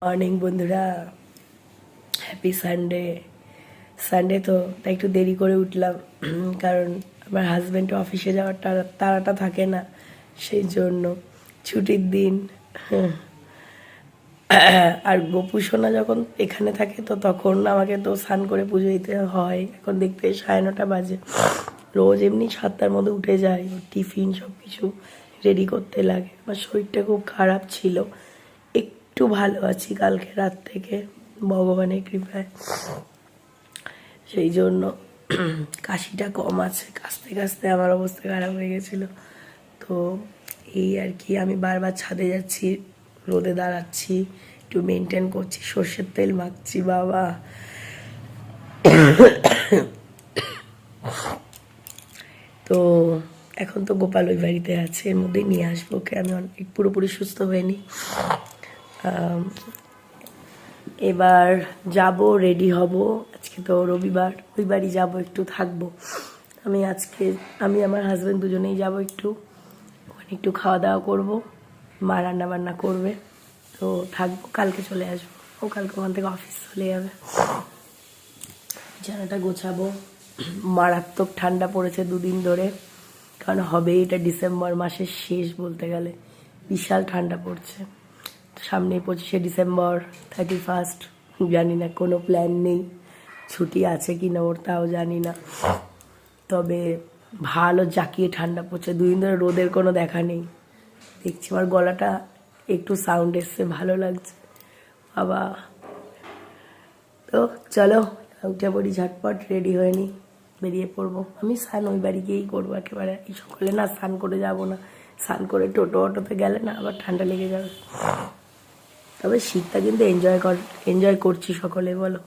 Morning বন্ধুরা, happy Sunday. Sunday তো তাই একটু দেরি করে উঠলাম, কারণ আমার হাজব্যান্ড অফিসে যাওয়ার তাড়াটা থাকে না, সেই জন্য ছুটির দিন। আর গোপু সোনা যখন এখানে থাকে তো তখন আমাকে তো স্নান করে পুজো দিতে হয়। এখন দেখতে 9:30 বাজে। রোজ এমনি 7টার মধ্যে উঠে যায়, টিফিন সব কিছু রেডি করতে লাগে। আমার শরীরটা খুব খারাপ ছিল, একটু ভালো আছি কালকে রাত থেকে ভগবানের কৃপায়। সেই জন্য কাশিটা কম আছে, কাশতে কাশতে আমার অবস্থা খারাপ হয়ে গেছিলো। তো এই আর কি, আমি বারবার ছাদে যাচ্ছি, রোদে দাঁড়াচ্ছি, একটু মেনটেন করছি, সর্ষের তেল মাখছি বাবা। তো এখন তো গোপাল ওই বাড়িতে আছে, এর মধ্যেই নিয়ে আসবো ওকে। আমি অনেক পুরোপুরি সুস্থ হয়নি। এবার যাব, রেডি হব। আজকে তো রবিবার, ওই বাড়ি যাব, একটু থাকবো। আমি আমার হাজব্যান্ড দুজনেই যাব, একটু ওখানে একটু খাওয়া দাওয়া করবো। মা রান্না বান্না করবে, তো থাকবো, কালকে চলে আসবো। ও কালকে ওখান থেকে অফিস চলে যাবে। বিছানাটা গোছাবো। মারাত্মক ঠান্ডা পড়েছে দুদিন ধরে, কারণ হবে এটা ডিসেম্বর মাসের শেষ বলতে গেলে। বিশাল ঠান্ডা পড়ছে। সামনে 25শে ডিসেম্বর, 31st, জানি না, কোনো প্ল্যান নেই। ছুটি আছে কি না ওর তাও জানি না। তবে ভালো জাকিয়ে ঠান্ডা পড়ছে, দুদিন ধরে রোদের কোনো দেখা নেই। দেখছি আমার গলাটা একটু সাউন্ড এসছে, ভালো লাগছে বাবা। তো চলো উঠে পড়ি, ঝটপট রেডি হয়ে নি, বেরিয়ে পড়বো। আমি স্নান ওই বাড়ি গিয়েই করবো একেবারে। এই সকালে না স্নান করে যাব না, স্নান করে টোটো অটোতে গেলে না আবার ঠান্ডা লেগে যাবে। তবে শীতটা কিন্তু এনজয় করছি সকলে, বলো।